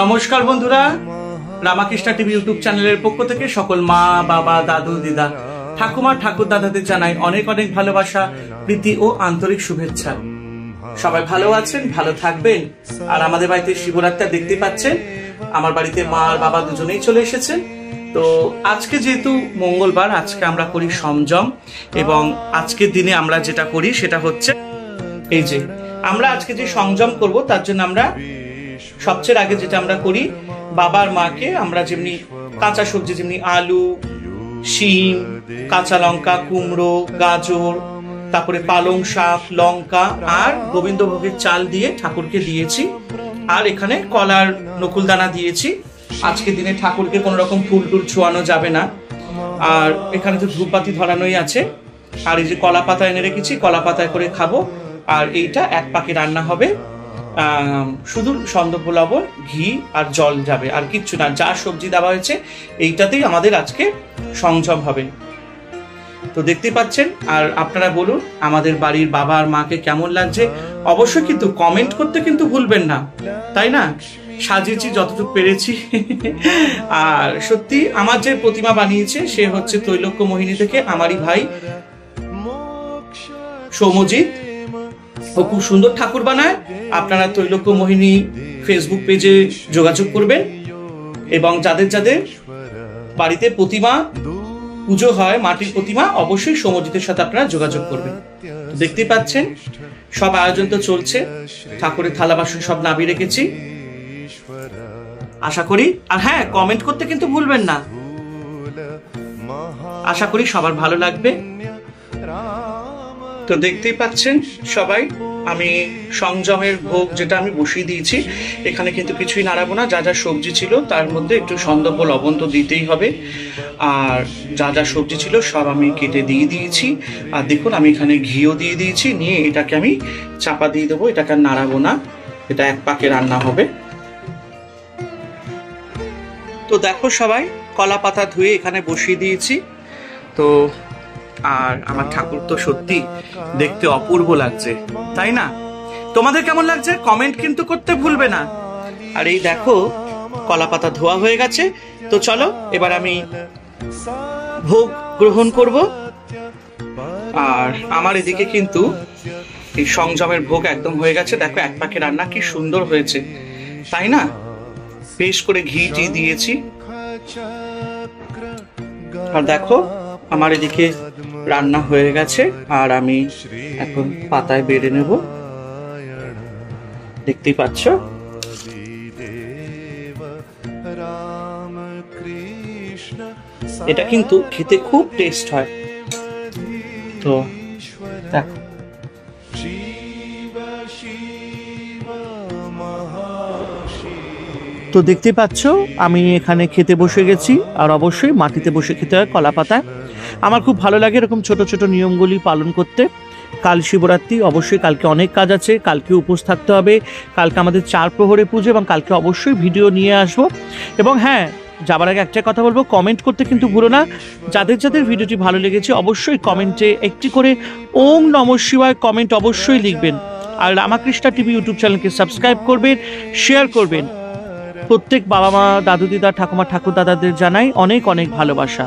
নমস্কার বন্ধুরা, Ramakrishna TV YouTube চ্যানেলের পক্ষ থেকে সকল মা, বাবা, দাদু, দিদা, ঠাকুমা, ঠাকুর দাদাদের জানাই অনেক অনেক ভালোবাসা, প্রীতি ও আন্তরিক শুভেচ্ছা। সবাই ভালো আছেন, ভালো থাকবেন। আর আমাদের বাড়িতে শিবরাত্রি দেখতে পাচ্ছেন, আমার বাড়িতে মা আর বাবা দুজনেই চলে এসেছেন। তো আজকে যেহেতু মঙ্গলবার, আজকে আমরা করি সংযম, এবং আজকের দিনে আমরা যেটা করি সেটা হচ্ছে এই যে আমরা আজকে যে সংযম করব, তার জন্য আমরা সবচেয়ে আগে যেটা আমরা করি, বাবার মাকে আমরা যেমনি কাঁচা সবজি, যেমনি আলু, শিম, কাঁচা লঙ্কা, কুমড়ো, গাজর, তারপরে পালং শাক, লঙ্কা আর গোবিন্দভোগের চাল দিয়ে ঠাকুরকে দিয়েছি। আর এখানে কলার নকুলদানা দিয়েছি। আজকের দিনে ঠাকুরকে কোনো রকম ফুল টুল ছোঁয়ানো যাবে না। আর এখানে তো ধূপবাতি ধরানোই আছে। আর এই যে কলা পাতা এনে রেখেছি, কলা পাতায় করে খাবো। আর এইটা এক পাকে রান্না হবে, শুধু সন্দর্ভ লবণ, ঘি আর জল যাবে, আর কিচ্ছু না। যা সবজি দেওয়া হয়েছে এইটাতেই আমাদের আজকে সংযম হবে। তো দেখতেই পাচ্ছেন। আর আপনারা বলুন আমাদের বাড়ির বাবা আর মাকে কেমন লাগছে, অবশ্যই কিন্তু কমেন্ট করতে কিন্তু ভুলবেন না, তাই না? সাজিয়েছি যতটুকু পেরেছি। আর সত্যি আমার যে প্রতিমা বানিয়েছে সে হচ্ছে ত্রৈলোক্য মোহিনী থেকে আমারই ভাই সৌমজিৎ। ও খুব সুন্দর ঠাকুর বানায়। আপনারা ত্রৈলোক্য মোহিনী ফেসবুক পেজে যোগাযোগ করবেন, এবং যাদের যাদের বাড়িতে প্রতিমা পুজো হয়, মাটির প্রতিমা, অবশ্যই সৌমজিতের সাথে আপনারা যোগাযোগ করবেন। দেখতে পাচ্ছেন সব আয়োজন তো চলছে। ঠাকুরের থালা বাসন সব নামিয়ে রেখেছি, আশা করি। আর হ্যাঁ, কমেন্ট করতে কিন্তু ভুলবেন না। আশা করি সবার ভালো লাগবে। তো দেখতেই পাচ্ছেন সবাই, আমি সংযমের ভোগ যেটা আমি বসিয়ে দিয়েছি, এখানে কিন্তু কিছুই নাড়াবো না। যা যা সবজি ছিল তার মধ্যে একটু সন্দর্ভ লবণ তো দিতেই হবে। আর যা যা সবজি ছিল সব আমি কেটে দিয়ে দিয়েছি। আর দেখুন আমি এখানে ঘিও দিয়ে দিয়েছি। নিয়ে এটাকে আমি চাপা দিয়ে দেবো, এটাকে আর নাড়াবো না। এটা এক পাকে রান্না হবে। তো দেখো সবাই, কলা পাতা ধুয়ে এখানে বসিয়ে দিয়েছি। তো আর আমার ঠাকুর তো সত্যি দেখতে অপূর্ব লাগছে, তাই না? তোমাদের কেমন লাগছে কমেন্ট কিন্তু করতে ভুলবে না। আর এই দেখো কলা পাতা ধোয়া হয়ে গেছে। তো চলো এবার আমি ভোগ গ্রহণ করব। আর আমার এদিকে কিন্তু এই সংযমের ভোগ একদম হয়ে গেছে। দেখো এক পাকে রান্না কি সুন্দর হয়েছে, তাই না? বেশ করে ঘি টি দিয়েছি। আর দেখো আমার এদিকে রান্না হয়ে গেছে। আর আমি এখন পাতায় বেড়ে নেব, দেখতেই পাচ্ছ। এটা কিন্তু খেতে খুব টেস্ট হয়। তো দেখো, তো দেখতে পাচ্ছ আমি এখানে খেতে বসে গেছি। আর অবশ্যই মাটিতে বসে খেতে হয় কলা পাতায়। আমার খুব ভালো লাগে এরকম ছোট ছোট নিয়মগুলি পালন করতে। কাল শিবরাত্রি, অবশ্যই কালকে অনেক কাজ আছে, কালকে উপোস থাকতে হবে। কালকে আমাদের 4 প্রহরে পুজো, এবং কালকে অবশ্যই ভিডিও নিয়ে আসবো। এবং হ্যাঁ, যাবার আগে একটা কথা বলবো, কমেন্ট করতে কিন্তু ভুলো না। যাদের যাদের ভিডিওটি ভালো লেগেছে অবশ্যই কমেন্টে একটি করে ওম নমঃ শিবায় কমেন্ট অবশ্যই লিখবেন। আর রামাকৃষ্ণা টিভি ইউটিউব চ্যানেলকে সাবস্ক্রাইব করবেন, শেয়ার করবেন। প্রত্যেক বাবা মা, দাদু, দিদা, ঠাকুমা, ঠাকুর দাদাদের জানাই অনেক অনেক ভালোবাসা।